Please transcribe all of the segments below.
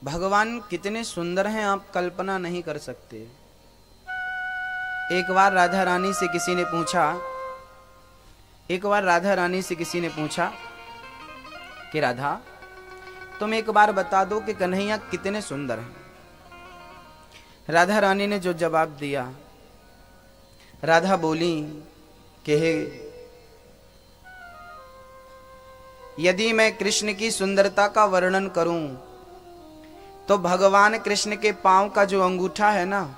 भगवान कितने सुंदर हैं आप कल्पना नहीं कर सकते। एक बार राधा रानी से किसी ने पूछा कि राधा तुम एक बार बता दो कि कन्हैया कितने सुंदर हैं। राधा रानी ने जो जवाब दिया, राधा बोली कि हे, यदि मैं कृष्ण की सुंदरता का वर्णन करूं तो भगवान कृष्ण के पांव का जो अंगूठा है ना,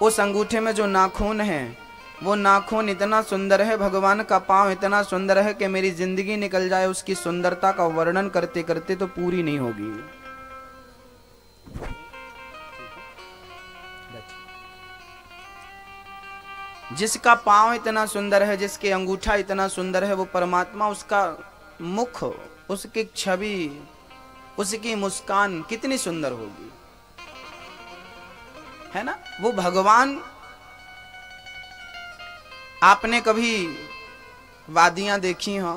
उस अंगूठे में जो नाखून है वो नाखून इतना सुंदर है, भगवान का पांव इतना सुंदर है कि मेरी जिंदगी निकल जाए उसकी सुंदरता का वर्णन करते करते तो पूरी नहीं होगी। जिसका पांव इतना सुंदर है, जिसके अंगूठा इतना सुंदर है, वो परमात्मा, उसका मुख, उसकी छवि, उसकी मुस्कान कितनी सुंदर होगी, है ना। वो भगवान। आपने कभी वादियां देखी हो,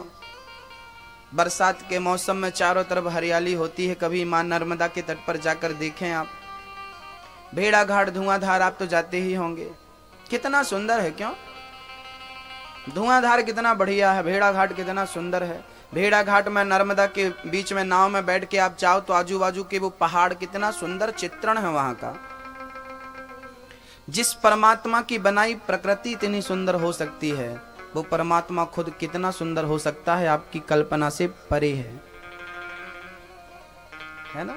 बरसात के मौसम में चारों तरफ हरियाली होती है, कभी मां नर्मदा के तट पर जाकर देखें आप। भेड़ा घाट धुआंधार आप तो जाते ही होंगे, कितना सुंदर है, क्यों? धुआंधार कितना बढ़िया है, भेड़ा घाट कितना सुंदर है। भेड़ा घाट में नर्मदा के बीच में नाव में बैठ के आप जाओ तो आजू बाजू के वो पहाड़, कितना सुंदर चित्रण है वहां का। जिस परमात्मा की बनाई प्रकृति इतनी सुंदर हो सकती है, वो परमात्मा खुद कितना सुंदर हो सकता है, आपकी कल्पना से परे है ना।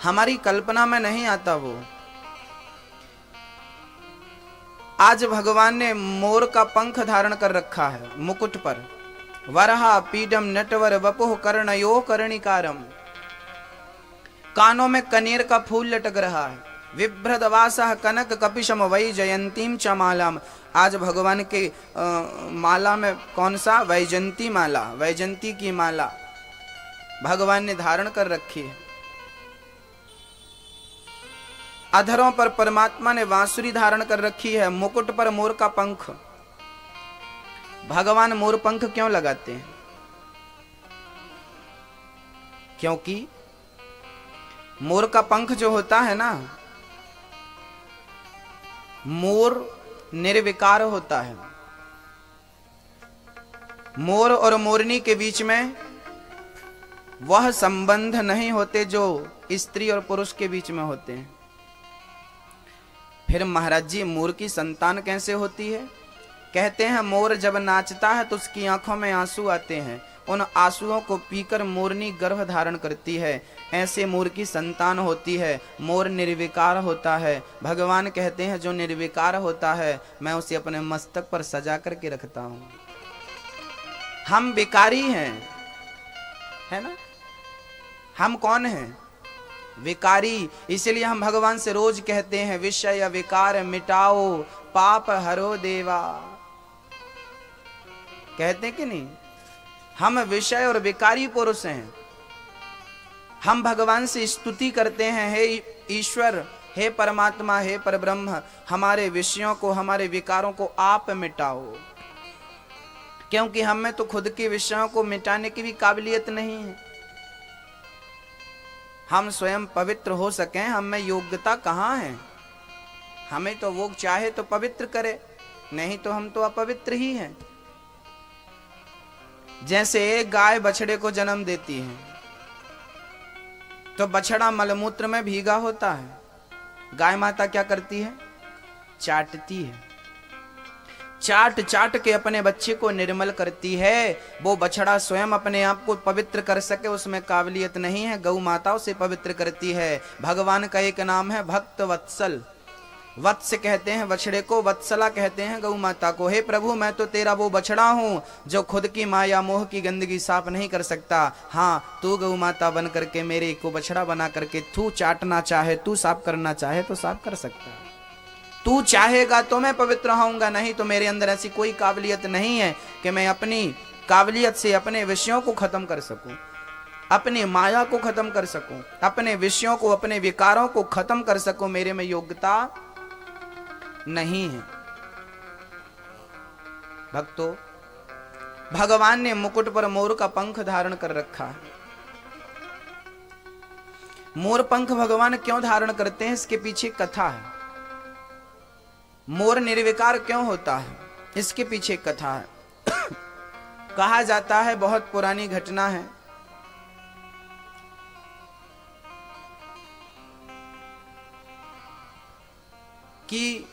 हमारी कल्पना में नहीं आता वो। आज भगवान ने मोर का पंख धारण कर रखा है मुकुट पर। वरहा पीडम नटवर वपुः कर्णयो कर्णिकारम। कानों में कनेर का फूल लटक रहा है। विभ्रदवासः कनक कपिशम वैजयंतीम च मालाम। आज भगवान के माला में कौन सा? वैजयंती माला, वैजयंती की माला भगवान ने धारण कर रखी है। अधरों पर परमात्मा ने बांसुरी धारण कर रखी है, मुकुट पर मोर का पंख। भगवान मोर पंख क्यों लगाते हैं? क्योंकि मोर का पंख जो होता है ना, मोर निर्विकार होता है। मोर और मोरनी के बीच में वह संबंध नहीं होते जो स्त्री और पुरुष के बीच में होते हैं। फिर महाराज जी, मोर की संतान कैसे होती है? कहते हैं मोर जब नाचता है तो उसकी आंखों में आंसू आते हैं, उन आंसुओं को पीकर मोरनी गर्भ धारण करती है। ऐसे मोर की संतान होती है। मोर निर्विकार होता है। भगवान कहते हैं जो निर्विकार होता है मैं उसे अपने मस्तक पर सजा करके रखता हूं। हम विकारी हैं, है ना। हम कौन हैं? विकारी। इसलिए हम भगवान से रोज कहते हैं विषय विकार मिटाओ, पाप हरो देवा। कहते कि नहीं? हम विषय और विकारी पुरुष हैं। हम भगवान से स्तुति करते हैं, हे ईश्वर, हे परमात्मा, हे परब्रह्म, हमारे विषयों को, हमारे विकारों को आप मिटाओ। क्योंकि हम में तो खुद के विषयों को मिटाने की भी काबिलियत नहीं है। हम स्वयं पवित्र हो सकें, हम में योग्यता कहाँ है? हमें तो वो चाहे तो पवित्र करे, नहीं तो हम तो अपवित्र ही हैं। जैसे एक गाय बछड़े को जन्म देती है तो बछड़ा मलमूत्र में भीगा होता है। गाय माता क्या करती है? चाटती है। चाट चाट के अपने बच्चे को निर्मल करती है। वो बछड़ा स्वयं अपने आप को पवित्र कर सके उसमें काबिलियत नहीं है, गौ माता उसे पवित्र करती है। भगवान का एक नाम है भक्त वत्सल। वत्स कहते हैं बछड़े को, वत्सला कहते हैं गौ माता को। हे प्रभु, मैं तो तेरा वो बछड़ा हूं जो खुद की माया मोह की गंदगी साफ नहीं कर सकता। हाँ, तू गौ माता बन करके मेरे को बछड़ा बना करके तू चाटना चाहे, तू साफ करना चाहे तो साफ कर सकता है। तू चाहेगा तो मैं पवित्र होऊंगा, नहीं तो मेरे अंदर ऐसी कोई काबिलियत नहीं है कि मैं अपनी काबिलियत से अपने विषयों को खत्म कर सकूं, अपनी माया को खत्म कर सकूं, अपने विषयों को, अपने विकारों को खत्म कर सकूं। मेरे में योग्यता नहीं है। भक्तों, भगवान ने मुकुट पर मोर का पंख धारण कर रखा है। मोर पंख भगवान क्यों धारण करते हैं, इसके पीछे कथा है। मोर निर्विकार क्यों होता है, इसके पीछे कथा है। कहा जाता है, बहुत पुरानी घटना है, कि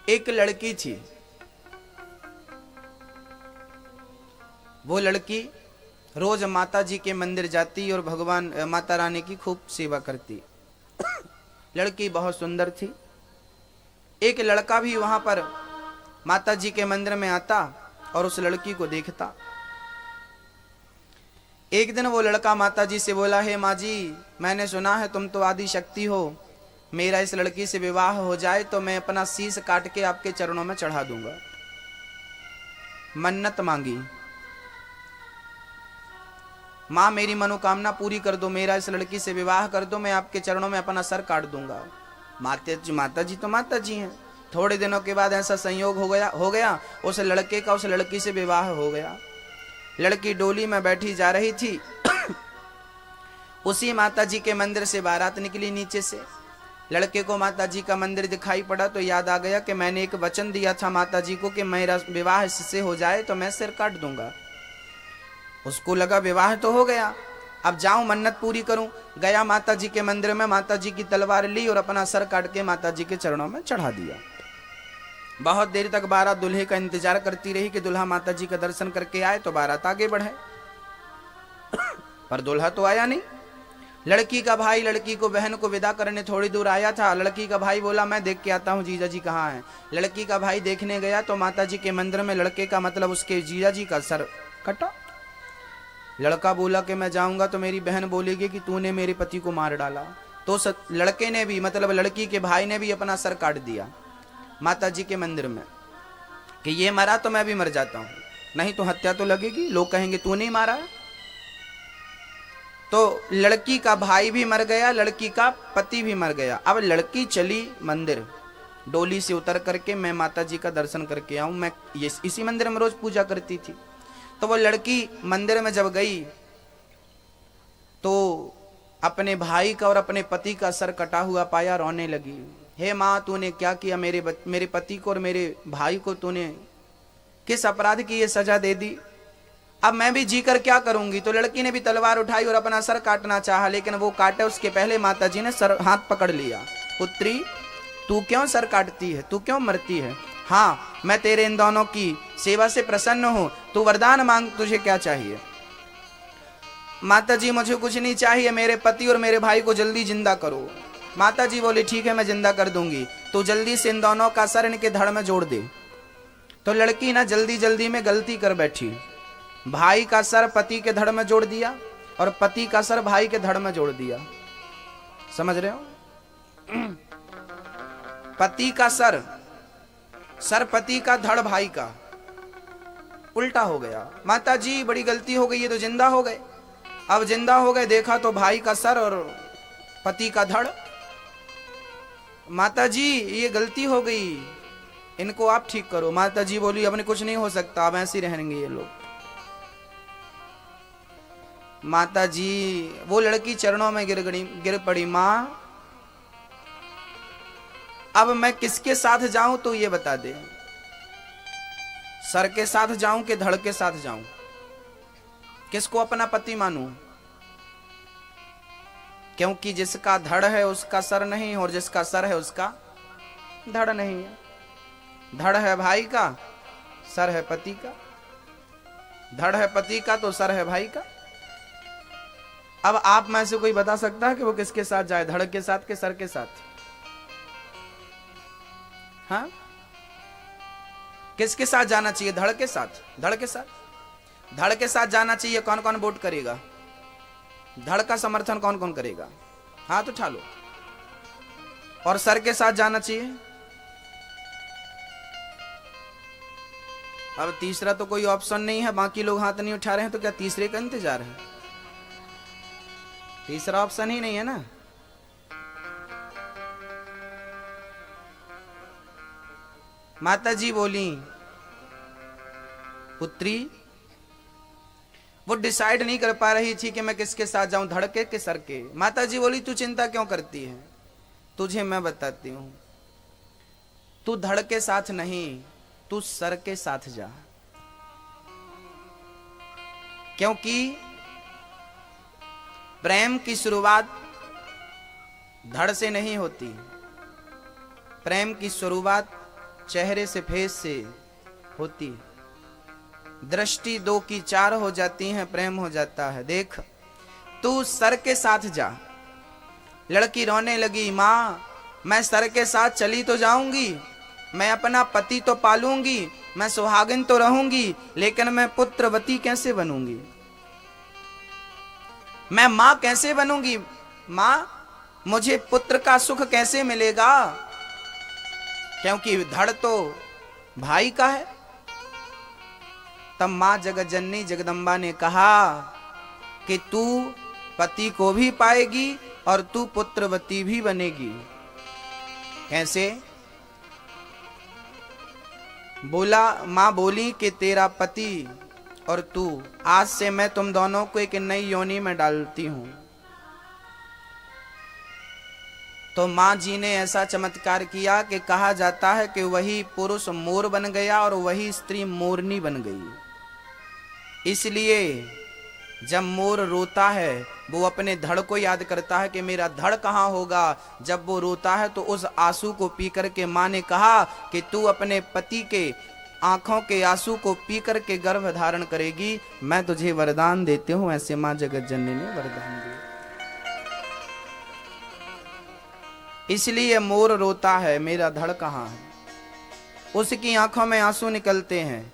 एक लड़की थी। वो लड़की रोज माता जी के मंदिर जाती और भगवान माता रानी की खूब सेवा करती। लड़की बहुत सुंदर थी। एक लड़का भी वहां पर माता जी के मंदिर में आता और उस लड़की को देखता। एक दिन वो लड़का माता जी से बोला, हे माँ जी, मैंने सुना है तुम तो आदि शक्ति हो, मेरा इस लड़की से विवाह हो जाए तो मैं अपना शीश काट के आपके चरणों में चढ़ा दूंगा। मन्नत मांगी, माँ मेरी मनोकामना पूरी कर दो, मेरा इस लड़की से विवाह कर दो, मैं आपके चरणों में अपना सर काट दूंगा। माता जी तो माता जी हैं। थोड़े दिनों के बाद ऐसा संयोग हो गया उस लड़के का उस लड़की से विवाह हो गया। लड़की डोली में बैठी जा रही थी। उसी माता जी के मंदिर से बारात निकली नीचे से। लड़के को माता जी का मंदिर दिखाई पड़ा तो याद आ गया कि मैंने एक वचन दिया था माता जी को कि मेरा विवाह इससे हो जाए तो मैं सिर काट दूंगा। उसको लगा विवाह तो हो गया, अब जाऊं मन्नत पूरी करूं। गया माता जी के मंदिर में, माता जी की तलवार ली और अपना सर काट के माता जी के चरणों में चढ़ा दिया। बहुत देर तक बारात दूल्हे का इंतजार करती रही कि दूल्हा माता जी का दर्शन करके आए तो बारात आगे बढ़े, पर दूल्हा तो आया नहीं। लड़की का भाई लड़की को बहन को विदा करने थोड़ी दूर आया था। लड़की का भाई बोला, मैं देख के आता हूँ जीजा जी कहाँ हैं। लड़की का भाई देखने गया तो माता जी के मंदिर में लड़के का मतलब उसके जीजा जी का सर कटा। लड़का बोला कि मैं जाऊंगा तो मेरी बहन बोलेगी कि तूने मेरे पति को मार डाला। तो लड़के ने भी मतलब लड़की के भाई ने भी अपना सर काट दिया माता जी के मंदिर में कि ये मरा तो मैं भी मर जाता हूं, नहीं तो हत्या तो लगेगी, लोग कहेंगे तू नहीं मारा। तो लड़की का भाई भी मर गया, लड़की का पति भी मर गया। अब लड़की चली मंदिर, डोली से उतर करके मैं माता जी का दर्शन करके आऊं, मैं इसी मंदिर में रोज पूजा करती थी। तो वो लड़की मंदिर में जब गई तो अपने भाई का और अपने पति का सर कटा हुआ पाया, रोने लगी। हे माँ, तूने क्या किया, मेरे पति को और मेरे भाई को तूने किस अपराध की ये सजा दे दी, अब मैं भी जीकर क्या करूंगी। तो लड़की ने भी तलवार उठाई और अपना सर काटना चाहा, लेकिन वो काटे उसके पहले माता जी ने सर हाथ पकड़ लिया। पुत्री, तू क्यों सर काटती है, तू क्यों मरती है? हाँ, मैं तेरे इन दोनों की सेवा से प्रसन्न हूं, तू वरदान मांग, तुझे क्या चाहिए? माता जी, मुझे कुछ नहीं चाहिए, मेरे पति और मेरे भाई को जल्दी जिंदा करो। माता जी बोली, ठीक है मैं जिंदा कर दूंगी, तो जल्दी से इन दोनों का सर इनके धड़ में जोड़ दे। तो लड़की ना जल्दी जल्दी में गलती कर बैठी, भाई का सर पति के धड़ में जोड़ दिया और पति का सर भाई के धड़ में जोड़ दिया। समझ रहे हो? पति का सर पति का, धड़ भाई का, उल्टा हो गया। माता जी बड़ी गलती हो गई, ये तो जिंदा हो गए। अब जिंदा हो गए, देखा तो भाई का सर और पति का धड़। माता जी ये गलती हो गई, इनको आप ठीक करो। माता जी बोली, अब कुछ नहीं हो सकता, अब ऐसे ही रहेंगे ये लोग। माता जी, वो लड़की चरणों में गिर पड़ी। माँ, अब मैं किसके साथ जाऊं तो ये बता दे, सर के साथ जाऊं कि धड़ के साथ जाऊं, किसको अपना पति मानूं? क्योंकि जिसका धड़ है उसका सर नहीं, और जिसका सर है उसका धड़ नहीं है। धड़ है भाई का, सर है पति का। धड़ है पति का तो सर है भाई का। अब आप में से कोई बता सकता है कि वो किसके साथ जाए, धड़ के साथ के सर के साथ? हाँ, किसके साथ जाना चाहिए? धड़ के साथ। धड़ के साथ, धड़ के साथ जाना चाहिए। कौन कौन वोट करेगा? धड़ का समर्थन कौन कौन करेगा? हाथ उठा लो। और सर के साथ जाना चाहिए। अब तीसरा तो कोई ऑप्शन नहीं है, बाकी लोग हाथ नहीं उठा रहे हैं, तो क्या तीसरे का इंतजार है? तीसरा ऑप्शन ही नहीं है ना। माता जी बोली, पुत्री, वो डिसाइड नहीं कर पा रही थी कि मैं किसके साथ जाऊं, धड़के के सर के। माता जी बोली तू चिंता क्यों करती है, तुझे मैं बताती हूं, तू धड़ के साथ नहीं, तू सर के साथ जा। क्योंकि प्रेम की शुरुआत धड़ से नहीं होती, प्रेम की शुरुआत चेहरे से, फेस से होती है। दृष्टि दो की चार हो जाती है, प्रेम हो जाता है। देख तू सर के साथ जा। लड़की रोने लगी, माँ मैं सर के साथ चली तो जाऊंगी, मैं अपना पति तो पालूंगी, मैं सुहागिन तो रहूंगी, लेकिन मैं पुत्रवती कैसे बनूंगी, मैं मां कैसे बनूंगी, मां मुझे पुत्र का सुख कैसे मिलेगा, क्योंकि धड़ तो भाई का है। तब मां जगत जननी जगदम्बा ने कहा कि तू पति को भी पाएगी और तू पुत्रवती भी बनेगी। कैसे? बोला, मां बोली कि तेरा पति और तू, आज से मैं तुम दोनों को एक नई योनि में डालती हूं। तो मां जी ने ऐसा चमत्कार किया कि कहा जाता है कि वही पुरुष मोर बन गया और वही स्त्री मोरनी बन गई। इसलिए जब मोर रोता है वो अपने धड़ को याद करता है कि मेरा धड़ कहाँ होगा। जब वो रोता है तो उस आंसू को पी करके मां ने कहा कि तू अपने पति के आंखों के आंसू को पी करके गर्भ धारण करेगी, मैं तुझे वरदान देती हूं। ऐसे मां जगत जननी ने वरदान दिया। इसलिए मोर रोता है मेरा धड़ कहाँ है, उसकी आंखों में आंसू निकलते हैं।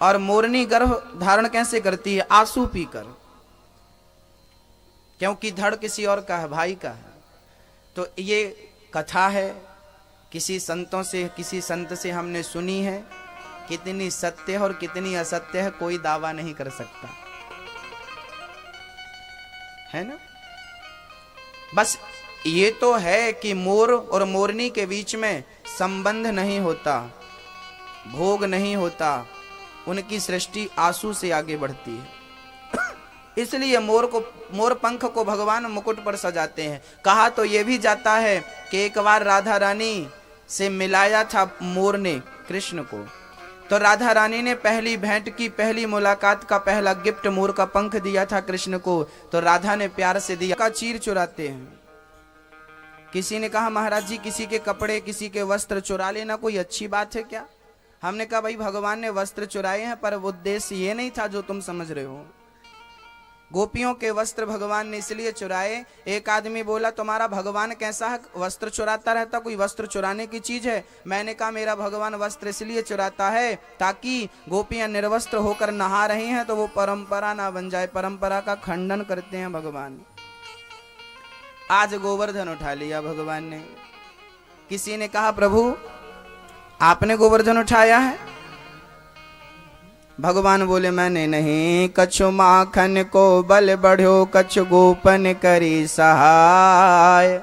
और मोरनी गर्भ धारण कैसे करती है? आंसू पीकर, क्योंकि धड़ किसी और का है, भाई का है। तो ये कथा है, किसी संतों से, किसी संत से हमने सुनी है। कितनी सत्य है और कितनी असत्य है कोई दावा नहीं कर सकता, है ना। बस ये तो है कि मोर और मोरनी के बीच में संबंध नहीं होता, भोग नहीं होता, उनकी सृष्टि आंसू से आगे बढ़ती है। इसलिए मोर पंख को भगवान मुकुट पर सजाते हैं। कहा तो यह भी जाता है कि एक बार राधा रानी से मिलाया था मोर ने कृष्ण को, तो राधा रानी ने पहली भेंट की, पहली मुलाकात का पहला गिफ्ट मोर का पंख दिया था कृष्ण को। तो राधा ने प्यार से दिया। का चीर चुराते हैं। किसी ने कहा महाराज जी किसी के कपड़े, किसी के वस्त्र चुरा लेना कोई अच्छी बात है क्या? हमने कहा भाई भगवान ने वस्त्र चुराए हैं, पर उद्देश्य ये नहीं था जो तुम समझ रहे हो। गोपियों के वस्त्र भगवान ने इसलिए चुराए। एक आदमी बोला तुम्हारा भगवान कैसा है, वस्त्र चुराता रहता, कोई वस्त्र चुराने की चीज है? मैंने कहा मेरा भगवान वस्त्र इसलिए चुराता है ताकि गोपियां निर्वस्त्र होकर नहा रही हैं तो वो परंपरा ना बन जाए। परंपरा का खंडन करते हैं भगवान। आज गोवर्धन उठा लिया भगवान ने। किसी ने कहा प्रभु आपने गोवर्धन उठाया है? भगवान बोले मैंने नहीं, कछु माखन को बल बढ़ो, कछु गोपन करी सहाय।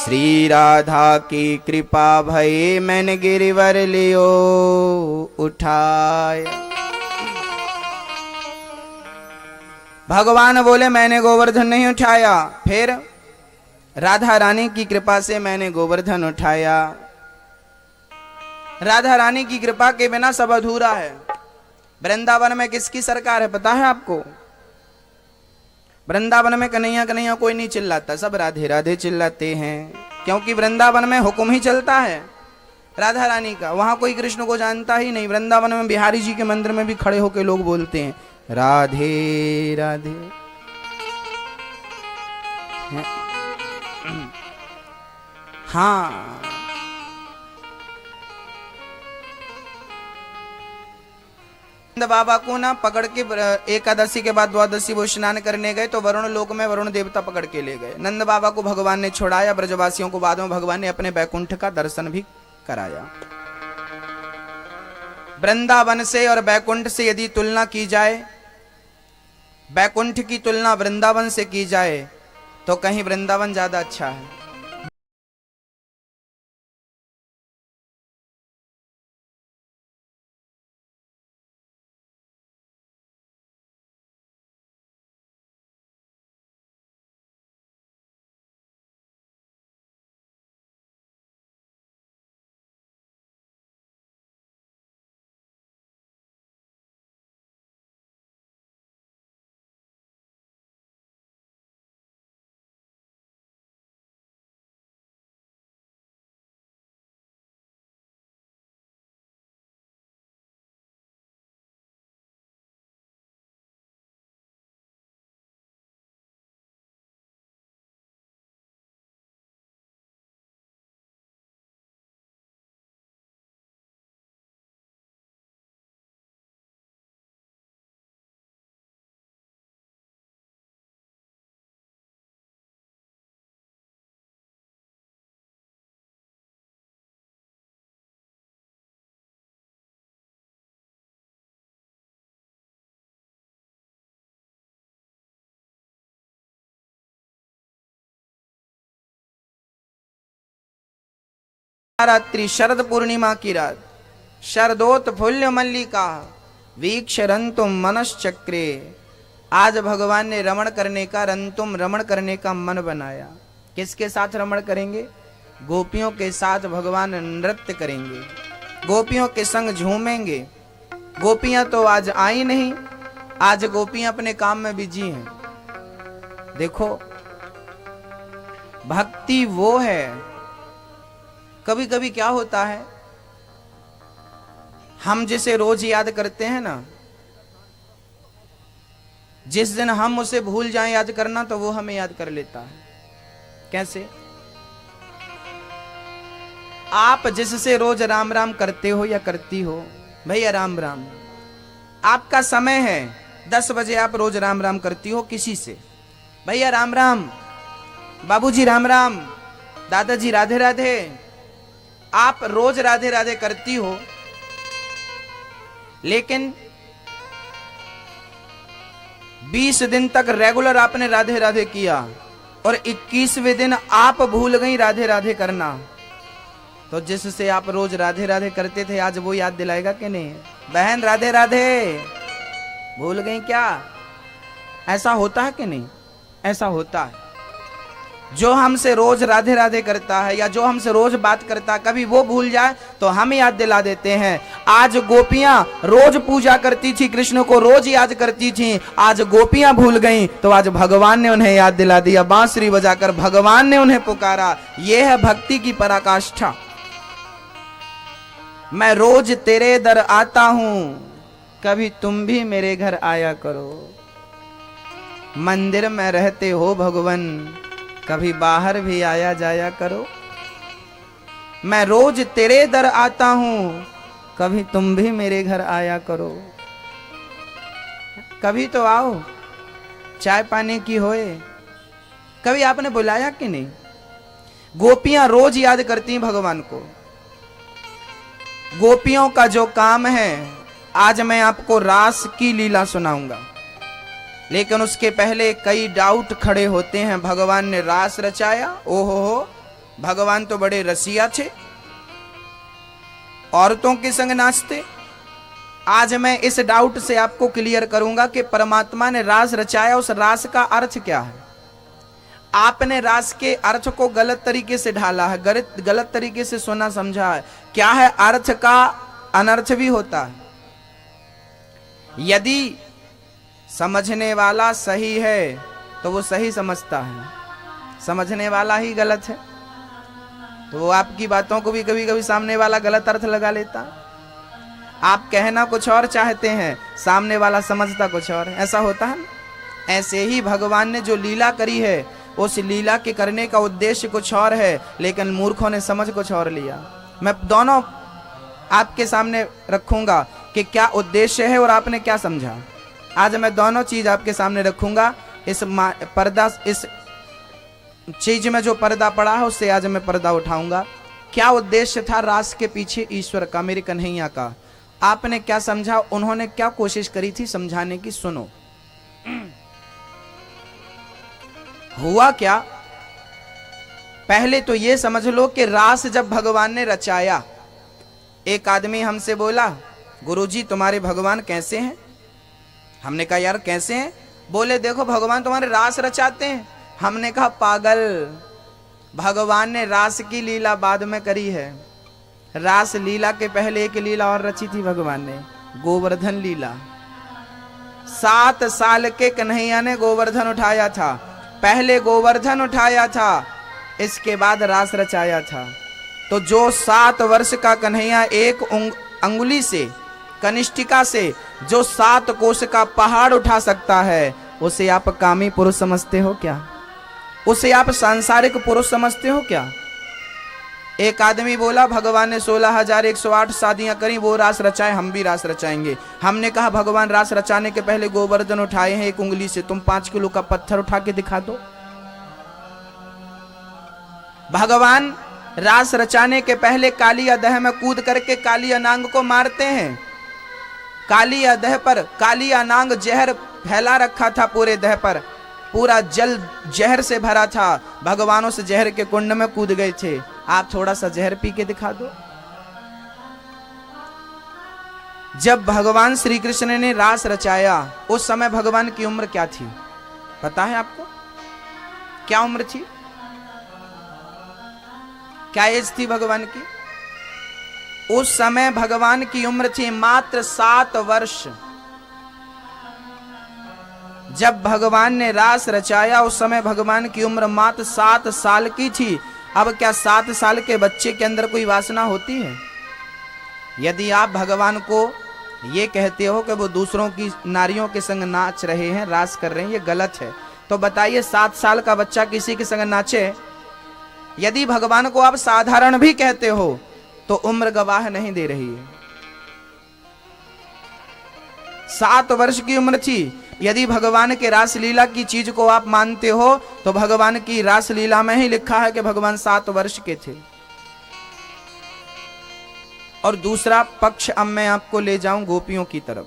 श्री राधा की कृपा भई मैंने गिरिवर लियो उठाए। भगवान बोले मैंने गोवर्धन नहीं उठाया, फिर राधा रानी की कृपा से मैंने गोवर्धन उठाया। राधा रानी की कृपा के बिना सब अधूरा है। वृंदावन में किसकी सरकार है पता है आपको? वृंदावन में कन्हैया कन्हैया कोई नहीं चिल्लाता, सब राधे राधे चिल्लाते हैं, क्योंकि वृंदावन में हुक्म ही चलता है राधा रानी का। वहां कोई कृष्ण को जानता ही नहीं। वृंदावन में बिहारी जी के मंदिर में भी खड़े होकर लोग बोलते हैं राधे राधे। हाँ, बाबा को ना पकड़ के एकादशी के बाद द्वादशी वो स्नान करने गए तो वरुण लोक में वरुण देवता पकड़ के ले गए। नंद बाबा को भगवान ने छोड़ाया, ब्रजवासियों को बाद में भगवान ने अपने बैकुंठ का दर्शन भी कराया। वृंदावन से और बैकुंठ से यदि तुलना की जाए, बैकुंठ की तुलना वृंदावन से की जाए तो कहीं वृंदावन ज्यादा अच्छा है। रात्रि शरद पूर्णिमा की रात, शरदोत्फुल्ल मल्लिका वीक्षरंतुम मनश्चक्रे। आज भगवान ने रमण करने का, रंतुम रमण करने का मन बनाया। किसके साथ रमण करेंगे? गोपियों के साथ भगवान नृत्य करेंगे, गोपियों के संग झूमेंगे। गोपियां तो आज आई नहीं, आज गोपियां अपने काम में बिजी हैं। देखो, भक्ति वो है। कभी कभी क्या होता है, हम जिसे रोज याद करते हैं ना, जिस दिन हम उसे भूल जाएं याद करना, तो वो हमें याद कर लेता है। कैसे? आप जिससे रोज राम राम करते हो या करती हो, भैया राम राम, आपका समय है 10 बजे, आप रोज राम राम करती हो किसी से, भैया राम राम, बाबूजी राम राम, दादाजी राधे राधे। आप रोज राधे राधे करती हो, लेकिन 20 दिन तक रेगुलर आपने राधे राधे किया और 21वें दिन आप भूल गई राधे राधे करना, तो जिससे आप रोज राधे राधे करते थे, आज वो याद दिलाएगा कि नहीं? बहन राधे राधे, भूल गई क्या? ऐसा होता है कि नहीं? ऐसा होता है। जो हमसे रोज राधे राधे करता है या जो हमसे रोज बात करता है, कभी वो भूल जाए तो हम याद दिला देते हैं। आज गोपियां रोज पूजा करती थी, कृष्ण को रोज याद करती थी, आज गोपियां भूल गईं तो आज भगवान ने उन्हें याद दिला दिया। बांसुरी बजाकर भगवान ने उन्हें पुकारा। यह है भक्ति की पराकाष्ठा। मैं रोज तेरे दर आता हूं, कभी तुम भी मेरे घर आया करो। मंदिर में रहते हो भगवान, कभी बाहर भी आया जाया करो। मैं रोज तेरे दर आता हूं, कभी तुम भी मेरे घर आया करो। कभी तो आओ, चाय पानी की होए। कभी आपने बुलाया कि नहीं? गोपियां रोज याद करती हैं भगवान को। गोपियों का जो काम है, आज मैं आपको रास की लीला सुनाऊंगा, लेकिन उसके पहले कई डाउट खड़े होते हैं। भगवान ने रास रचाया, ओहो हो, भगवान तो बड़े रसिया थे, औरतों के संग नाचते। आज मैं इस डाउट से आपको क्लियर करूंगा कि परमात्मा ने रास रचाया, उस रास का अर्थ क्या है। आपने रास के अर्थ को गलत तरीके से ढाला है, गलत तरीके से सुना समझा है। क्या है? अर्थ का अनर्थ भी होता है। यदि समझने वाला सही है तो वो सही समझता है, समझने वाला ही गलत है तो वो आपकी बातों को भी कभी कभी सामने वाला गलत अर्थ लगा लेता। आप कहना कुछ और चाहते हैं, सामने वाला समझता कुछ और। ऐसा होता है। ऐसे ही भगवान ने जो लीला करी है, उस लीला के करने का उद्देश्य कुछ और है, लेकिन मूर्खों ने समझ कुछ और लिया। मैं दोनों आपके सामने रखूंगा कि क्या उद्देश्य है और आपने क्या समझा। आज मैं दोनों चीज आपके सामने रखूंगा। इस पर्दा, इस चीज में जो पर्दा पड़ा है, उससे आज मैं पर्दा उठाऊंगा। क्या उद्देश्य था रास के पीछे ईश्वर का, मेरे कन्हैया का? आपने क्या समझा, उन्होंने क्या कोशिश करी थी समझाने की? सुनो। हुआ क्या, पहले तो ये समझ लो कि रास जब भगवान ने रचाया, एक आदमी हमसे बोला, गुरुजी तुम्हारे भगवान कैसे हैं? हमने कहा यार कैसे हैं? बोले देखो भगवान तुम्हारे रास रचाते हैं। हमने कहा पागल, भगवान ने रास की लीला बाद में करी है। रास लीला के पहले एक लीला और रची थी भगवान ने, गोवर्धन लीला। 7 साल के कन्हैया ने गोवर्धन उठाया था। पहले गोवर्धन उठाया था, इसके बाद रास रचाया था। तो जो 7 वर्ष का कन्हैया एक अंगुली से, कनिष्ठिका से जो 7 कोस का पहाड़ उठा सकता है, उसे आप कामी पुरुष समझते हो क्या? उसे आप सांसारिक पुरुष समझते हो क्या? एक आदमी बोला भगवान ने 16,108 शादियां करी, वो रास रचाए, हम भी रास रचाएंगे। हमने कहा भगवान रास रचाने के पहले गोवर्धन उठाए हैं एक उंगली से, तुम 5 किलो का पत्थर उठा के दिखा दो। भगवान रास रचाने के पहले काली अदह में कूद करके काली अनांग को मारते हैं। काली अदह पर काली अनांग जहर फैला रखा था, पूरे दह पर पूरा जल जहर से भरा था। भगवान उस जहर के कुंड में कूद गए थे। आप थोड़ा सा जहर पी के दिखा दो। जब भगवान श्री कृष्ण ने रास रचाया उस समय भगवान की उम्र क्या थी पता है आपको? क्या उम्र थी? क्या एज थी भगवान की? उस समय भगवान की उम्र थी मात्र 7 वर्ष। जब भगवान ने रास रचाया उस समय भगवान की उम्र मात्र 7 साल की थी। अब क्या 7 साल के बच्चे के अंदर कोई वासना होती है? यदि आप भगवान को ये कहते हो कि वो दूसरों की नारियों के संग नाच रहे हैं, रास कर रहे हैं, ये गलत है, तो बताइए 7 साल का बच्चा किसी के संग नाचे? यदि भगवान को आप साधारण भी कहते हो तो उम्र गवाह नहीं दे रही है। 7 वर्ष की उम्र थी। यदि भगवान के रासलीला की चीज को आप मानते हो तो भगवान की रासलीला में ही लिखा है कि भगवान 7 वर्ष के थे। और दूसरा पक्ष अब मैं आपको ले जाऊं गोपियों की तरफ।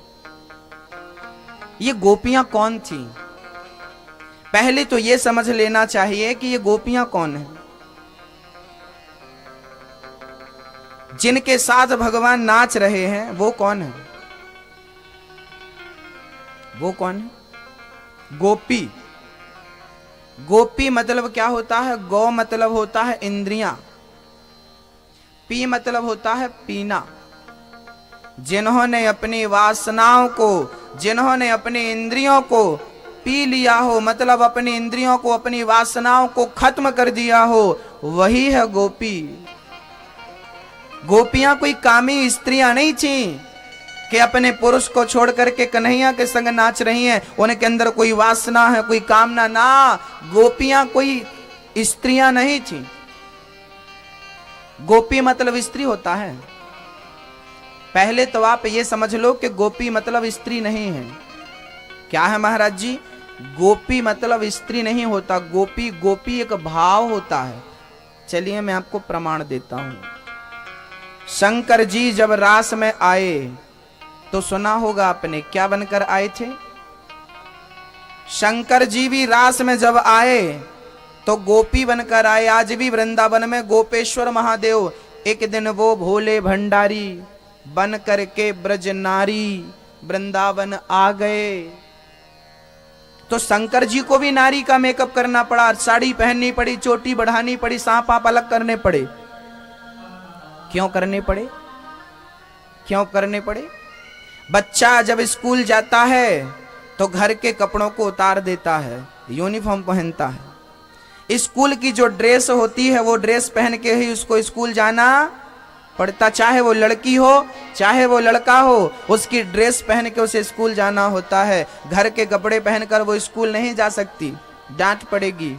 ये गोपियां कौन थी? पहले तो ये समझ लेना चाहिए कि ये गोपियां कौन है। जिनके साथ भगवान नाच रहे हैं वो कौन है? वो कौन है? गोपी। गोपी मतलब क्या होता है? गौ मतलब होता है इंद्रियां, पी मतलब होता है पीना। जिन्होंने अपनी वासनाओं को, जिन्होंने अपनी इंद्रियों को पी लिया हो, मतलब अपनी इंद्रियों को, अपनी वासनाओं को खत्म कर दिया हो, वही है गोपी। गोपियां कोई कामी स्त्रियां नहीं थी कि अपने पुरुष को छोड़ करके कन्हैया के संग नाच रही हैं, उनके अंदर कोई वासना है, कोई कामना ना। गोपियां कोई स्त्रियां नहीं थी। गोपी मतलब स्त्री होता है। पहले तो आप ये समझ लो कि गोपी मतलब स्त्री नहीं है। क्या है महाराज जी? गोपी मतलब स्त्री नहीं होता। गोपी, गोपी एक भाव होता है। चलिए मैं आपको प्रमाण देता हूं। शंकर जी जब रास में आए तो सुना होगा आपने, क्या बनकर आए थे? शंकर जी भी रास में जब आए तो गोपी बनकर आए। आज भी वृंदावन में गोपेश्वर महादेव एक दिन वो भोले भंडारी बन करके ब्रज नारी वृंदावन आ गए। तो शंकर जी को भी नारी का मेकअप करना पड़ा, साड़ी पहननी पड़ी, चोटी बढ़ानी पड़ी, सांप आप अलग करने पड़े। क्यों करने पड़े? क्यों करने पड़े? बच्चा जब स्कूल जाता है तो घर के कपड़ों को उतार देता है, यूनिफॉर्म पहनता है। स्कूल की जो ड्रेस होती है वो ड्रेस पहन के ही उसको स्कूल जाना पड़ता। चाहे वो लड़की हो चाहे वो लड़का हो, उसकी ड्रेस पहन के उसे स्कूल जाना होता है। घर के कपड़े पहनकर वो स्कूल नहीं जा सकती, डांट पड़ेगी।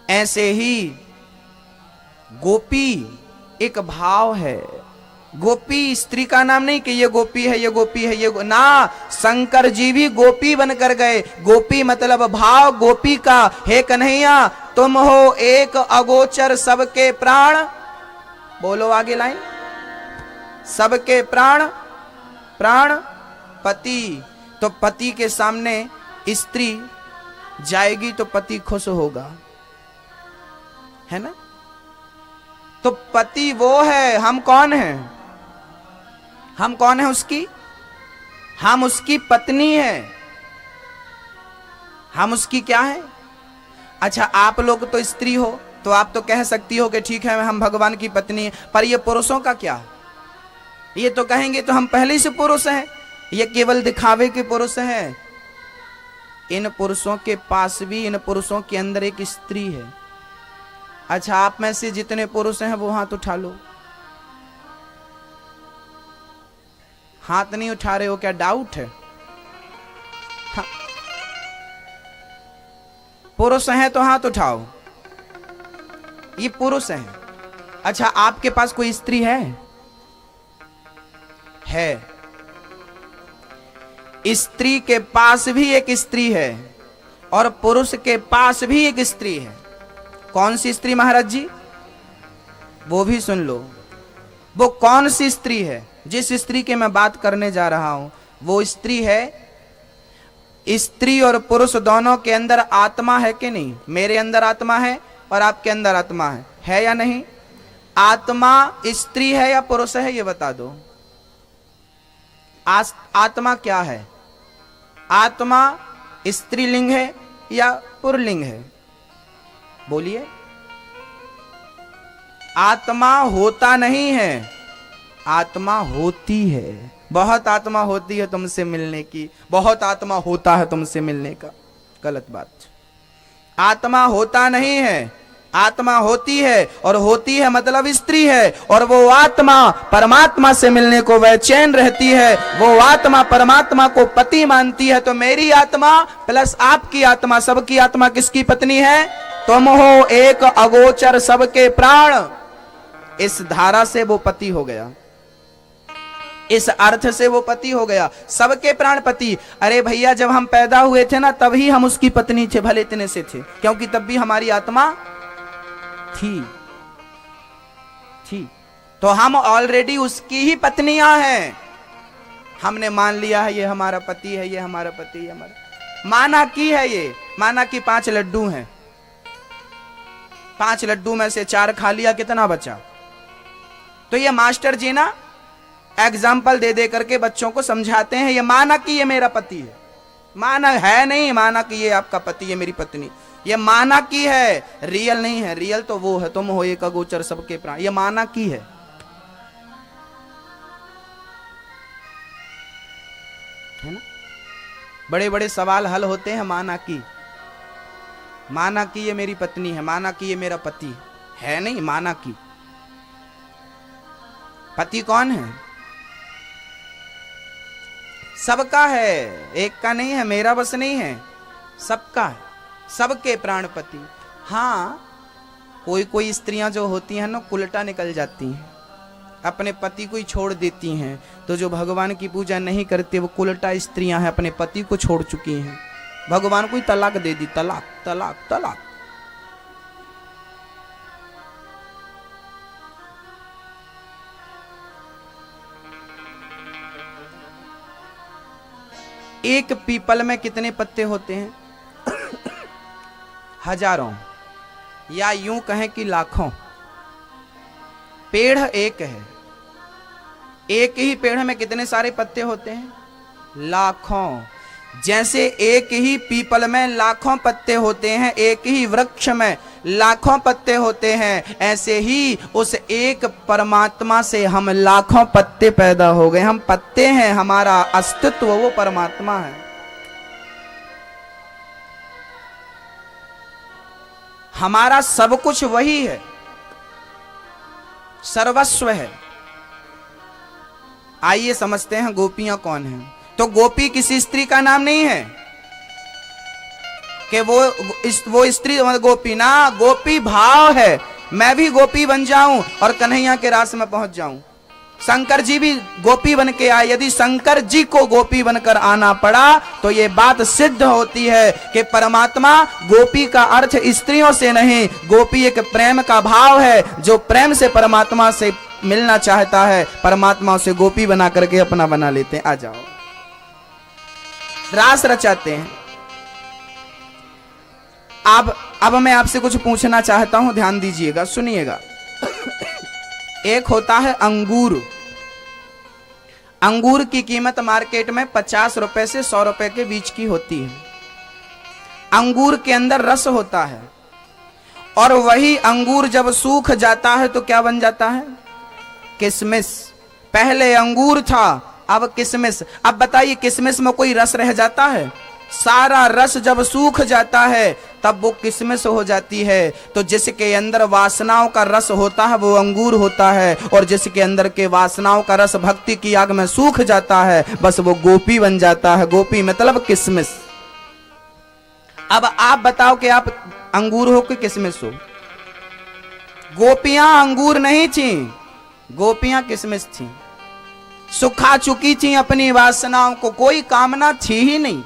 ऐसे ही गोपी एक भाव है। गोपी स्त्री का नाम नहीं कि ये गोपी है, ये गोपी है, ये ना। शंकर जी भी गोपी बनकर गए। गोपी मतलब भाव गोपी का। हे कन्हैया तुम हो एक अगोचर सबके प्राण। बोलो आगे लाइन। सबके प्राण, प्राण पति। तो पति के सामने स्त्री जाएगी तो पति खुश होगा, है ना? तो पति वो है, हम कौन हैं? हम कौन है उसकी? हम उसकी पत्नी है। हम उसकी क्या है? अच्छा आप लोग तो स्त्री हो तो आप तो कह सकती हो कि ठीक है हम भगवान की पत्नी है, पर ये पुरुषों का क्या? ये तो कहेंगे तो हम पहले से पुरुष हैं, ये केवल दिखावे के पुरुष हैं। इन पुरुषों के पास भी, इन पुरुषों के अंदर एक स्त्री है। अच्छा आप में से जितने पुरुष हैं वो हाथ उठा लो। हाथ नहीं उठा रहे हो, क्या डाउट है? हाँ। पुरुष हैं तो हाथ उठाओ। ये पुरुष हैं। अच्छा आपके पास कोई स्त्री है? है। स्त्री के पास भी एक स्त्री है और पुरुष के पास भी एक स्त्री है। कौन सी स्त्री महाराज जी? वो भी सुन लो। वो कौन सी स्त्री है? जिस स्त्री के मैं बात करने जा रहा हूं वो स्त्री है। स्त्री और पुरुष दोनों के अंदर आत्मा है कि नहीं? मेरे अंदर आत्मा है, और आपके अंदर आत्मा है या नहीं? आत्मा स्त्री है या पुरुष है, ये बता दो। आत्मा क्या है? आत्मा स्त्रीलिंग है या पुल्लिंग है? बोलिए। आत्मा होता नहीं है, आत्मा होती है। बहुत आत्मा होती है तुमसे मिलने की, बहुत आत्मा होता है तुमसे मिलने का, गलत बात। आत्मा होता नहीं है, आत्मा होती है, और होती है मतलब स्त्री है। और वो आत्मा परमात्मा से मिलने को बेचैन रहती है, वो आत्मा परमात्मा को पति मानती है। तो मेरी आत्मा प्लस आपकी आत्मा, सबकी आत्मा किसकी पत्नी है? तुम हो एक अगोचर सबके प्राण। इस धारा से वो पति हो गया, इस अर्थ से वो पति हो गया, सबके प्राण पति। अरे भैया, जब हम पैदा हुए थे ना, तभी हम उसकी पत्नी थे, भले इतने से थे, क्योंकि तब भी हमारी आत्मा थी। तो हम ऑलरेडी उसकी ही पत्नियां हैं। हमने मान लिया है ये हमारा पति है, ये हमारा पति है, हमारा माना की है। ये माना कि 5 लड्डू हैं, 5 लड्डू में से 4 खा लिया, कितना बचा? तो ये मास्टर जी ना एग्जाम्पल दे दे करके बच्चों को समझाते हैं, ये माना कि ये मेरा पति है। माना है नहीं, माना कि ये आपका पति है, मेरी पत्नी। ये माना की है, रियल नहीं है। रियल तो वो है, तुम हो एक अगोचर सबके प्राण। ये माना की है ना? बड़े बड़े सवाल हल होते हैं माना की। माना कि ये मेरी पत्नी है, माना कि ये मेरा पति है नहीं, माना की। पति कौन है? सबका है, एक का नहीं है, मेरा बस नहीं है, सबका है, सबके प्राणपति। हाँ, कोई कोई स्त्रियां जो होती हैं ना, उल्टा निकल जाती हैं, अपने पति को ही छोड़ देती हैं। तो जो भगवान की पूजा नहीं करते वो उल्टा स्त्रियां हैं, अपने पति को छोड़ चुकी हैं, भगवान को ही तलाक दे दी। तलाक तलाक तलाक। एक पीपल में कितने पत्ते होते हैं? हजारों, या यूं कहें कि लाखों। पेड़ एक है, एक ही पेड़ में कितने सारे पत्ते होते हैं? लाखों। जैसे एक ही पीपल में लाखों पत्ते होते हैं, एक ही वृक्ष में लाखों पत्ते होते हैं, ऐसे ही उस एक परमात्मा से हम लाखों पत्ते पैदा हो गए। हम पत्ते हैं, हमारा अस्तित्व वो परमात्मा है। हमारा सब कुछ वही है, सर्वस्व है। आइए समझते हैं गोपियां कौन हैं। तो गोपी किसी स्त्री का नाम नहीं है कि वो स्त्री गोपी ना, गोपी भाव है। मैं भी गोपी बन जाऊं और कन्हैया के रास में पहुंच जाऊं। शंकर जी भी गोपी बन के आए। यदि शंकर जी को गोपी बनकर आना पड़ा तो ये बात सिद्ध होती है कि परमात्मा, गोपी का अर्थ स्त्रियों से नहीं, गोपी एक प्रेम का भाव है। जो प्रेम से परमात्मा से मिलना चाहता है, परमात्मा उसे गोपी बना करके अपना बना लेते हैं। आ जाओ, रास रचाते हैं। अब मैं आपसे कुछ पूछना चाहता हूं, ध्यान दीजिएगा, सुनिएगा। एक होता है अंगूर। अंगूर की कीमत मार्केट में 50 रुपए से 100 रुपए के बीच की होती है। अंगूर के अंदर रस होता है, और वही अंगूर जब सूख जाता है तो क्या बन जाता है? किशमिश। पहले अंगूर था, अब किशमिश। अब बताइए, किशमिश में कोई रस रह जाता है? सारा रस जब सूख जाता है तब वो किशमिश हो जाती है। तो जिसके अंदर वासनाओं का रस होता है वो अंगूर होता है, और जिसके अंदर के वासनाओं का रस भक्ति की आग में सूख जाता है, बस वो गोपी बन जाता है। गोपी मतलब किशमिश। अब आप बताओ कि आप अंगूर हो कि किशमिश हो? गोपियां अंगूर नहीं थी, गोपियां किशमिश थी। सुखा चुकी थी अपनी वासनाओं को, कोई कामना थी ही नहीं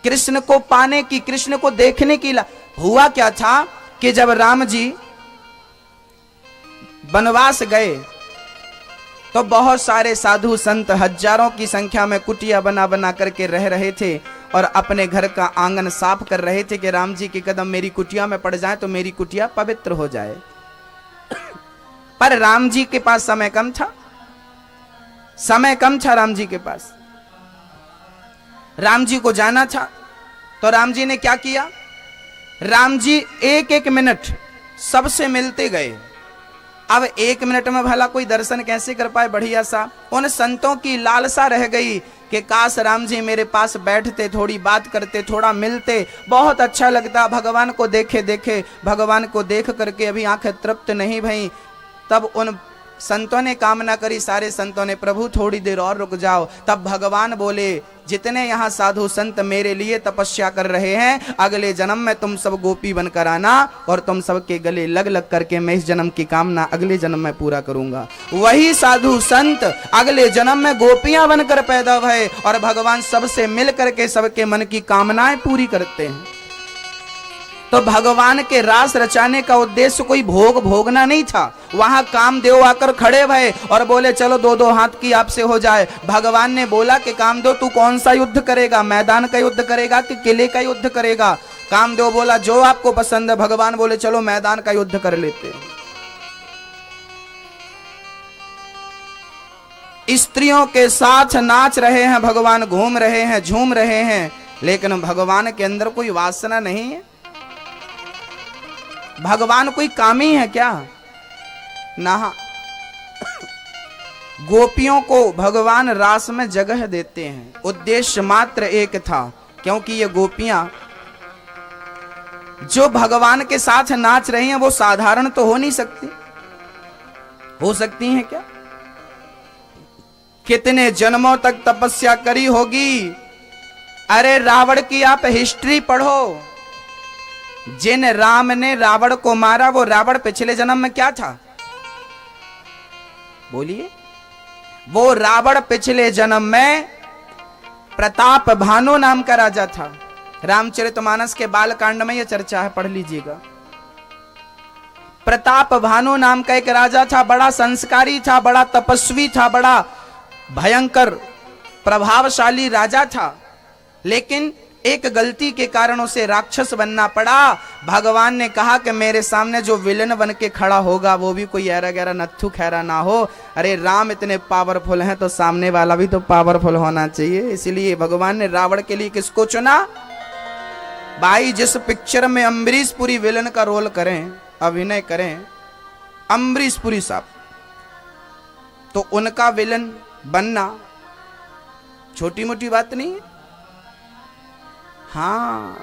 कृष्ण को पाने की, कृष्ण को देखने की। हुआ क्या था कि जब राम जी वनवास गए तो बहुत सारे साधु संत हजारों की संख्या में कुटिया बना बना करके रह रहे थे, और अपने घर का आंगन साफ कर रहे थे कि राम जी के कदम मेरी कुटिया में पड़ जाए तो मेरी कुटिया पवित्र हो जाए। पर राम जी के पास समय कम था, समय कम था राम जी के पास। राम जी को जाना था तो राम जी ने क्या किया, राम जी एक एक मिनट सबसे मिलते गए। अब एक मिनट में भला कोई दर्शन कैसे कर पाए बढ़िया सा। उन संतों की लालसा रह गई कि काश राम जी मेरे पास बैठते, थोड़ी बात करते, थोड़ा मिलते, बहुत अच्छा लगता। भगवान को देखे देखे, भगवान को देख करके अभी आंखें तृप्त नहीं भई। तब उन संतों ने कामना करी, सारे संतों ने, प्रभु थोड़ी देर और रुक जाओ। तब भगवान बोले, जितने यहाँ साधु संत मेरे लिए तपस्या कर रहे हैं, अगले जन्म में तुम सब गोपी बनकर आना और तुम सबके गले लग लग करके मैं इस जन्म की कामना अगले जन्म में पूरा करूंगा। वही साधु संत अगले जन्म में गोपियां बनकर पैदा भये और भगवान सबसे मिल करके सबके मन की कामनाएं पूरी करते हैं। तो भगवान के रास रचाने का उद्देश्य कोई भोग भोगना नहीं था। वहां कामदेव आकर खड़े भये और बोले चलो दो दो हाथ की आपसे हो जाए। भगवान ने बोला कि कामदेव तू कौन सा युद्ध करेगा, मैदान का युद्ध करेगा कि किले का युद्ध करेगा। कामदेव बोला जो आपको पसंद है। भगवान बोले चलो मैदान का युद्ध कर लेते हैं। स्त्रियों के साथ नाच रहे हैं भगवान, घूम रहे हैं, झूम रहे हैं, लेकिन भगवान के अंदर कोई वासना नहीं है। भगवान कोई कामी है क्या? ना। गोपियों को भगवान रास में जगह देते हैं, उद्देश्य मात्र एक था, क्योंकि ये गोपियां जो भगवान के साथ नाच रही हैं वो साधारण तो हो नहीं सकती। हो सकती हैं क्या? कितने जन्मों तक तपस्या करी होगी। अरे रावण की आप हिस्ट्री पढ़ो। जिन राम ने रावण को मारा वो रावण पिछले जन्म में क्या था? बोलिए। वो रावण पिछले जन्म में प्रताप भानु नाम का राजा था। रामचरितमानस के बालकांड में यह चर्चा है, पढ़ लीजिएगा। प्रताप भानु नाम का एक राजा था, बड़ा संस्कारी था, बड़ा तपस्वी था, बड़ा भयंकर प्रभावशाली राजा था। लेकिन एक गलती के कारण उसे राक्षस बनना पड़ा। भगवान ने कहा कि मेरे सामने जो विलन बन के खड़ा होगा वो भी कोई ऐरा गैरा नत्थु खैरा ना हो। अरे राम इतने पावरफुल हैं तो सामने वाला भी तो पावरफुल होना चाहिए। इसलिए भगवान ने रावण के लिए किसको चुना? भाई जिस पिक्चर में अम्बरीश पुरी विलन का रोल करें, अभिनय करें, अम्बरीश पुरी साहब, तो उनका विलन बनना छोटी मोटी बात नहीं है। हाँ,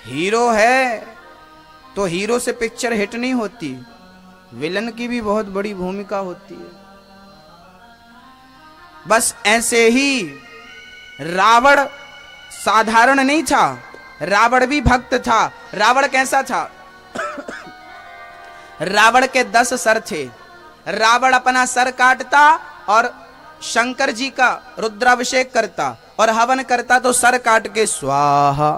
हीरो है तो हीरो से पिक्चर हिट नहीं होती, विलन की भी बहुत बड़ी भूमिका होती है। बस ऐसे ही रावण साधारण नहीं था, रावण भी भक्त था। रावण कैसा था? रावण के 10 सर थे। रावण अपना सर काटता और शंकर जी का रुद्राभिषेक करता और हवन करता तो सर काट के स्वाहा।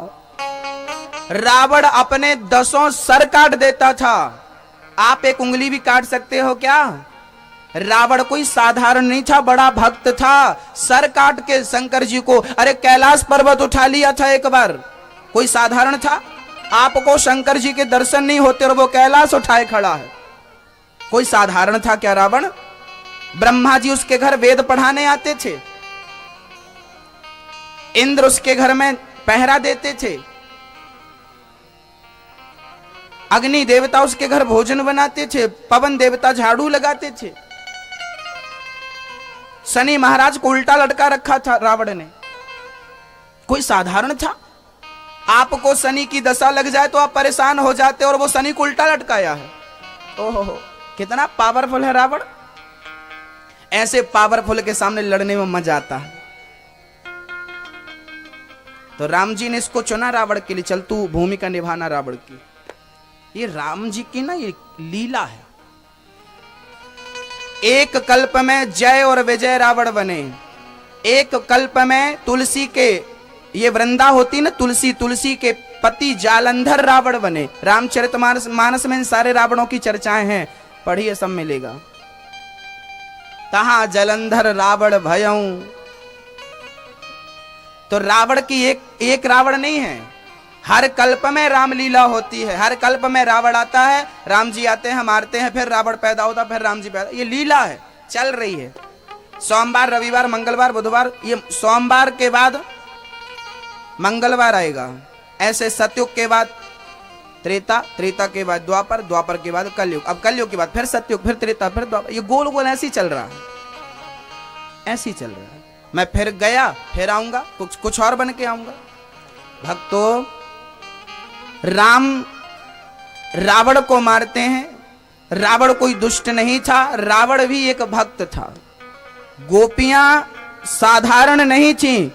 रावण अपने 10 सर काट देता था। आप एक उंगली भी काट सकते हो क्या? रावण कोई साधारण नहीं था, बड़ा भक्त था। सर काट के शंकर जी को, अरे कैलाश पर्वत उठा लिया था एक बार, कोई साधारण था? आपको शंकर जी के दर्शन नहीं होते और वो कैलाश उठाए खड़ा है, कोई साधारण था क्या रावण? ब्रह्मा जी उसके घर वेद पढ़ाने आते थे, इंद्र उसके घर में पहरा देते थे, अग्नि देवता उसके घर भोजन बनाते थे, पवन देवता झाड़ू लगाते थे, शनि महाराज को उल्टा लटका रखा था रावण ने। कोई साधारण था? आपको शनि की दशा लग जाए तो आप परेशान हो जाते और वो शनि को उल्टा लटकाया है। ओहो, कितना पावरफुल है रावण। ऐसे पावरफुल के सामने लड़ने में मजा आता है। तो राम जी ने इसको चुना रावण के लिए, चल तू भूमिका निभाना रावण की। ये राम जी की ना ये लीला है। एक कल्प में जय और विजय रावण बने, एक कल्प में तुलसी के, ये वृंदा होती ना तुलसी, तुलसी के पति जालंधर रावण बने। रामचरितमानस में इन सारे रावणों की चर्चाएं हैं, पढ़िए सब मिलेगा। तहां जलंधर रावण भयऊ तो रावण की एक रावण नहीं है, हर कल्प में रामलीला होती है। हर कल्प में रावण आता है, राम जी आते हैं, मारते हैं, फिर रावण पैदा होता, फिर राम जी पैदा। ये लीला है, चल रही है। सोमवार, रविवार, मंगलवार, बुधवार, ये सोमवार के बाद मंगलवार आएगा। ऐसे सतयुग के बाद त्रेता, त्रेता के बाद द्वापर, द्वापर के बाद कलयुग, अब कलयुग के बाद फिर सतयुग, फिर त्रेता, फिर द्वापर। ये गोल गोल ऐसे ही चल रहा है, ऐसे ही चल रहा है। मैं फिर गया, फिर आऊंगा, कुछ और बन के आऊंगा। भक्तों, राम रावण को मारते हैं। रावण कोई दुष्ट नहीं था, रावण भी एक भक्त था। गोपियां साधारण नहीं थी,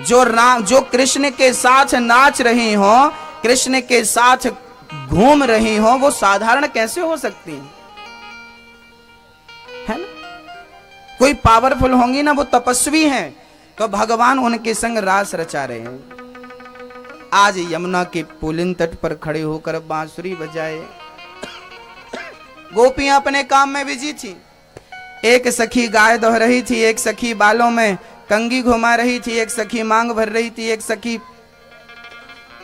जो कृष्ण के साथ नाच रही हो, कृष्ण के साथ घूम रही हो, वो साधारण कैसे हो सकती है ना? कोई पावरफुल होंगी ना, वो तपस्वी हैं, तो भगवान उनके संग रास रचा रहे हैं। आज यमुना के पुलिन तट पर खड़े होकर बांसुरी बजाए। गोपियां अपने काम में बिजी थी। एक सखी गाय दोह रही थी, एक सखी बालों में कंगी घुमा रही थी, एक सखी मांग भर रही थी, एक सखी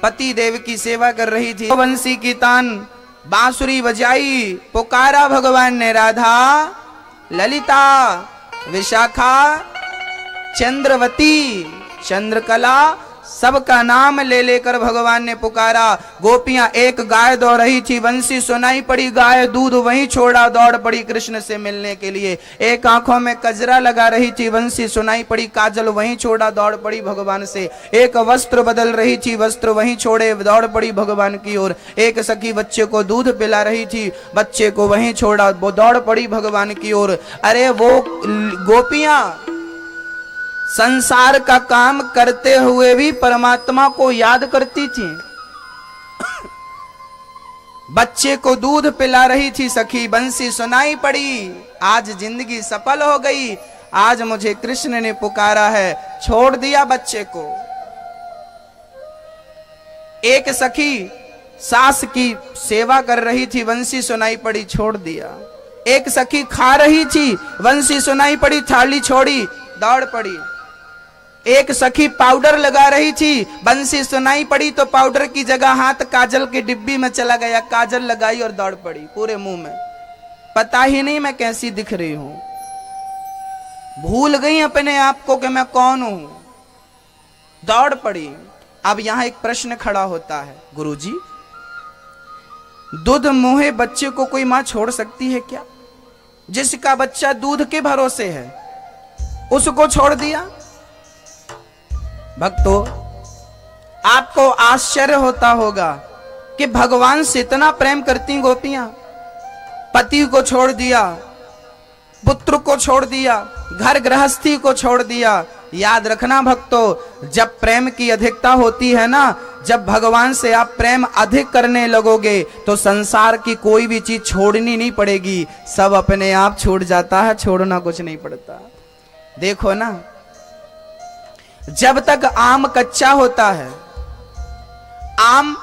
पति देव की सेवा कर रही थी। बंसी की तान बांसुरी बजाई, पुकारा भगवान ने राधा, ललिता, विशाखा, चंद्रवती, चंद्रकला, सबका नाम ले लेकर भगवान ने पुकारा। गोपियां एक गाय दौड़ रही थी, बंसी सुनाई पड़ी, गाय दूध वहीं छोड़ा, दौड़ पड़ी कृष्ण से मिलने के लिए। एक आंखों में कजरा लगा रही थी, बंसी सुनाई पड़ी, काजल वहीं छोड़ा, दौड़ पड़ी भगवान से। एक वस्त्र बदल रही थी, वस्त्र वहीं छोड़े, दौड़ पड़ी भगवान की ओर। एक सखी बच्चे को दूध पिला रही थी, बच्चे को वहीं छोड़ा, वो दौड़ पड़ी भगवान की ओर। अरे वो गोपियां संसार का काम करते हुए भी परमात्मा को याद करती थी। बच्चे को दूध पिला रही थी सखी, बंसी सुनाई पड़ी, आज जिंदगी सफल हो गई, आज मुझे कृष्ण ने पुकारा है, छोड़ दिया बच्चे को। एक सखी सास की सेवा कर रही थी, बंसी सुनाई पड़ी, छोड़ दिया। एक सखी खा रही थी, बंसी सुनाई पड़ी, थाली छोड़ी, दौड़ पड़ी। एक सखी पाउडर लगा रही थी, बंसी सुनाई पड़ी तो पाउडर की जगह हाथ काजल की डिब्बी में चला गया, काजल लगाई और दौड़ पड़ी पूरे मुंह में। पता ही नहीं मैं कैसी दिख रही हूं, भूल गई अपने आप को कि मैं कौन हूं, दौड़ पड़ी। अब यहां एक प्रश्न खड़ा होता है, गुरुजी, दूध मुहे बच्चे को कोई मां छोड़ सकती है क्या? जिसका बच्चा दूध के भरोसे है उसको छोड़ दिया। भक्तों, आपको आश्चर्य होता होगा कि भगवान से इतना प्रेम करती गोपियां, पति को छोड़ दिया, पुत्र को छोड़ दिया, घर गृहस्थी को छोड़ दिया। याद रखना भक्तों, जब प्रेम की अधिकता होती है ना, जब भगवान से आप प्रेम अधिक करने लगोगे तो संसार की कोई भी चीज छोड़नी नहीं पड़ेगी, सब अपने आप छूट जाता है, छोड़ना कुछ नहीं पड़ता। देखो ना, जब तक आम कच्चा होता है, आम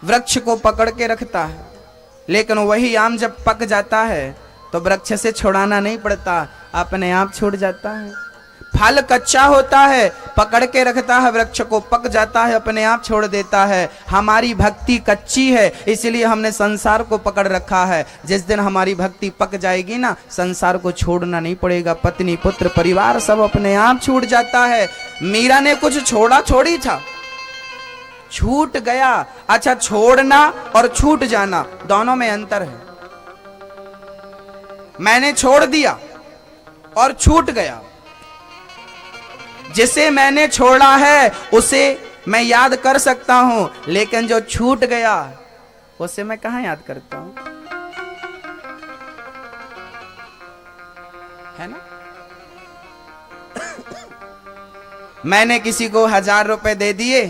वृक्ष को पकड़ के रखता है, लेकिन वही आम जब पक जाता है तो वृक्ष से छुड़ाना नहीं पड़ता, अपने आप छूट जाता है। फल कच्चा होता है, पकड़ के रखता है वृक्ष को, पक जाता है, अपने आप छोड़ देता है। हमारी भक्ति कच्ची है, इसलिए हमने संसार को पकड़ रखा है। जिस दिन हमारी भक्ति पक जाएगी ना, संसार को छोड़ना नहीं पड़ेगा, पत्नी पुत्र परिवार सब अपने आप छूट जाता है। मीरा ने कुछ छोड़ा छोड़ी था, छूट गया। अच्छा, छोड़ना और छूट जाना दोनों में अंतर है। मैंने छोड़ दिया और छूट गया। जिसे मैंने छोड़ा है उसे मैं याद कर सकता हूं, लेकिन जो छूट गया उसे मैं कहां याद करता हूं, है ना? मैंने किसी को 1000 रुपए दे दिए,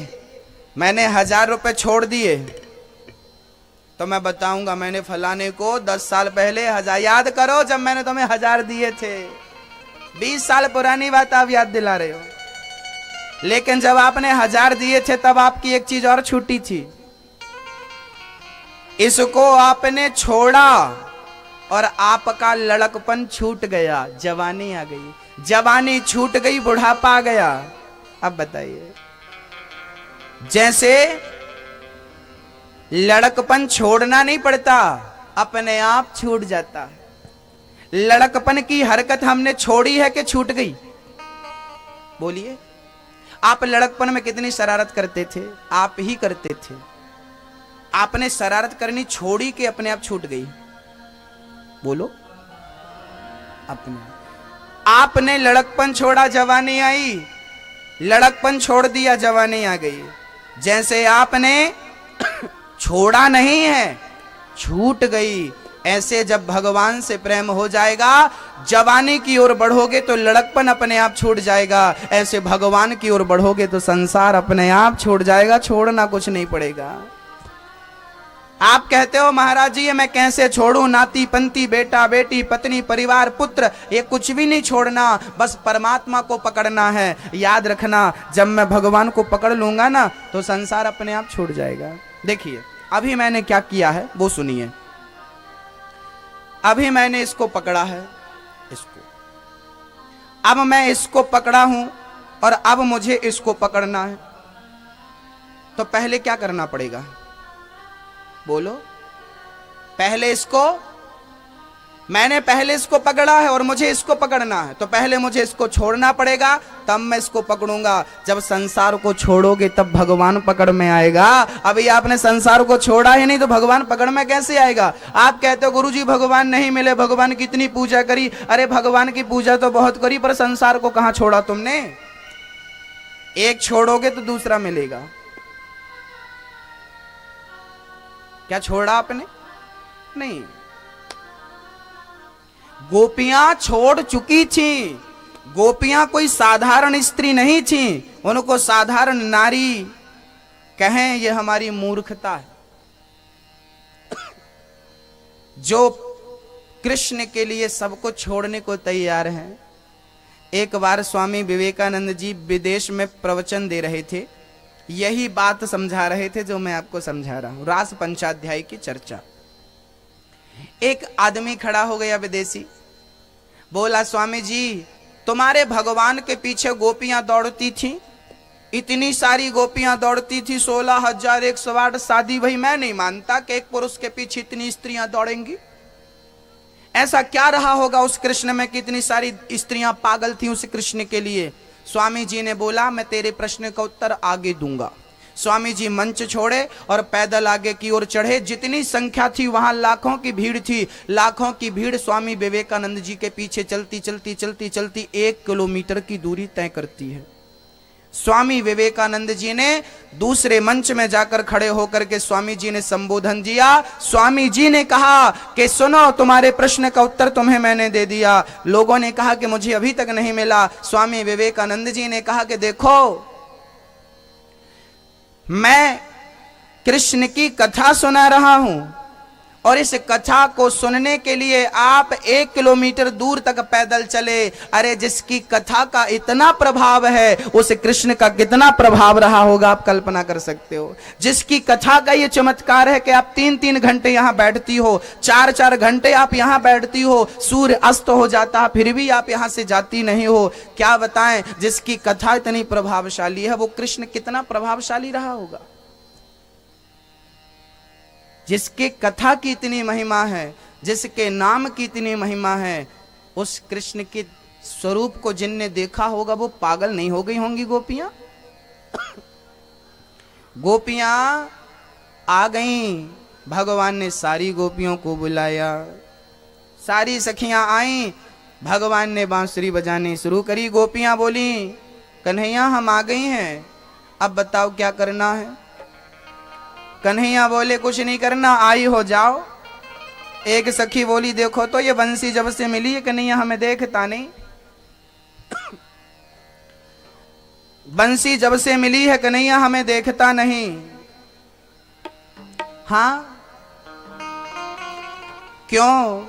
मैंने 1000 रुपए छोड़ दिए, तो मैं बताऊंगा मैंने फलाने को 10 साल पहले 1000, याद करो जब मैंने तुम्हें 1000 दिए थे। 20 साल पुरानी बात आप याद दिला रहे हो, लेकिन जब आपने 1000 दिए थे तब आपकी एक चीज और छूटी थी। इसको आपने छोड़ा और आपका लड़कपन छूट गया, जवानी आ गई, जवानी छूट गई, बुढ़ापा आ गया। अब बताइए, जैसे लड़कपन छोड़ना नहीं पड़ता, अपने आप छूट जाता है। लड़कपन की हरकत हमने छोड़ी है कि छूट गई? बोलिए, आप लड़कपन में कितनी शरारत करते थे? आप ही करते थे। आपने शरारत करनी छोड़ी कि अपने आप छूट गई? बोलो, अपने। आपने लड़कपन छोड़ा, जवानी आई, लड़कपन छोड़ दिया, जवानी आ गई। जैसे आपने छोड़ा नहीं है, छूट गई। ऐसे जब भगवान से प्रेम हो जाएगा, जवानी की ओर बढ़ोगे तो लड़कपन अपने आप छूट जाएगा। ऐसे भगवान की ओर बढ़ोगे तो संसार अपने आप छूट जाएगा, छोड़ना कुछ नहीं पड़ेगा। आप कहते हो महाराज जी मैं कैसे छोड़ूं, नाती पंती, बेटा बेटी, पत्नी, परिवार, पुत्र, ये कुछ भी नहीं छोड़ना, बस परमात्मा को पकड़ना है। याद रखना, जब मैं भगवान को पकड़ लूंगा ना तो संसार अपने आप छूट जाएगा। देखिए अभी मैंने क्या किया है वो सुनिए। अभी मैंने इसको पकड़ा है, इसको, अब मैं इसको पकड़ा हूं और अब मुझे इसको पकड़ना है, तो पहले क्या करना पड़ेगा? बोलो, पहले इसको, मैंने पहले इसको पकड़ा है और मुझे इसको पकड़ना है, तो पहले मुझे इसको छोड़ना पड़ेगा, तब मैं इसको पकड़ूंगा। जब संसार को छोड़ोगे तब भगवान पकड़ में आएगा। अभी आपने संसार को छोड़ा ही नहीं तो भगवान पकड़ में कैसे आएगा? आप कहते हो गुरुजी भगवान नहीं मिले, भगवान कितनी पूजा करी। अरे भगवान की पूजा तो बहुत करी, पर संसार को कहां छोड़ा तुमने? एक छोड़ोगे तो दूसरा मिलेगा। क्या छोड़ा आपने? नहीं। गोपियां छोड़ चुकी थी। गोपियां कोई साधारण स्त्री नहीं थी, उनको साधारण नारी कहें ये हमारी मूर्खता है। जो कृष्ण के लिए सबको छोड़ने को तैयार हैं। एक बार स्वामी विवेकानंद जी विदेश में प्रवचन दे रहे थे, यही बात समझा रहे थे जो मैं आपको समझा रहा हूं, रास पंचाध्याय की चर्चा। एक आदमी खड़ा हो गया विदेशी, बोला स्वामी जी तुम्हारे भगवान के पीछे गोपियां दौड़ती थी, इतनी सारी गोपियां दौड़ती थी, 16,108 शादी भई, मैं नहीं मानता कि एक पुरुष के पीछे इतनी स्त्रियां दौड़ेंगी। ऐसा क्या रहा होगा उस कृष्ण में कि इतनी सारी स्त्रियां पागल थी उस कृष्ण के लिए? स्वामी जी ने बोला मैं तेरे प्रश्न का उत्तर आगे दूंगा। स्वामी जी मंच छोड़े और पैदल आगे की ओर चढ़े। जितनी संख्या थी वहां लाखों की भीड़ थी। लाखों की भीड़ स्वामी विवेकानंद जी के पीछे चलती चलती चलती चलती 1 किलोमीटर की दूरी तय करती है। स्वामी विवेकानंद जी ने दूसरे मंच में जाकर खड़े होकर के स्वामी जी ने संबोधन दिया। स्वामी जी ने कहा कि सुनो तुम्हारे प्रश्न का उत्तर तुम्हें मैंने दे दिया। लोगों ने कहा कि मुझे अभी तक नहीं मिला। स्वामी विवेकानंद जी ने कहा कि देखो मैं कृष्ण की कथा सुना रहा हूं और इस कथा को सुनने के लिए आप 1 किलोमीटर दूर तक पैदल चले। अरे जिसकी कथा का इतना प्रभाव है उस कृष्ण का कितना प्रभाव रहा होगा आप कल्पना कर सकते हो। जिसकी कथा का ये चमत्कार है कि आप 3-3 घंटे यहां बैठती हो, 4-4 घंटे आप यहां बैठती हो, सूर्य अस्त हो जाता फिर भी आप यहां से जाती नहीं हो। क्या बताएं, जिसकी कथा इतनी प्रभावशाली है वो कृष्ण कितना प्रभावशाली रहा होगा। जिसके कथा की इतनी महिमा है, जिसके नाम की इतनी महिमा है, उस कृष्ण के स्वरूप को जिनने देखा होगा वो पागल नहीं हो गई होंगी गोपियां? गोपियां आ गईं, भगवान ने सारी गोपियों को बुलाया, सारी सखियां आईं, भगवान ने बांसुरी बजानी शुरू करी। गोपियां बोली कन्हैया हम आ गई हैं, अब बताओ क्या करना है? कन्हैया बोले कुछ नहीं करना, आई हो जाओ। एक सखी बोली देखो तो ये बंसी जब से मिली है कन्हैया हमें देखता नहीं। बंसी जब से मिली है कन्हैया हमें देखता नहीं। हाँ क्यों?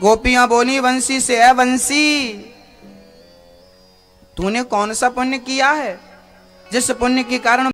गोपियां बोली बंसी से, है बंसी तूने कौन सा पुण्य किया है जिस पुण्य के कारण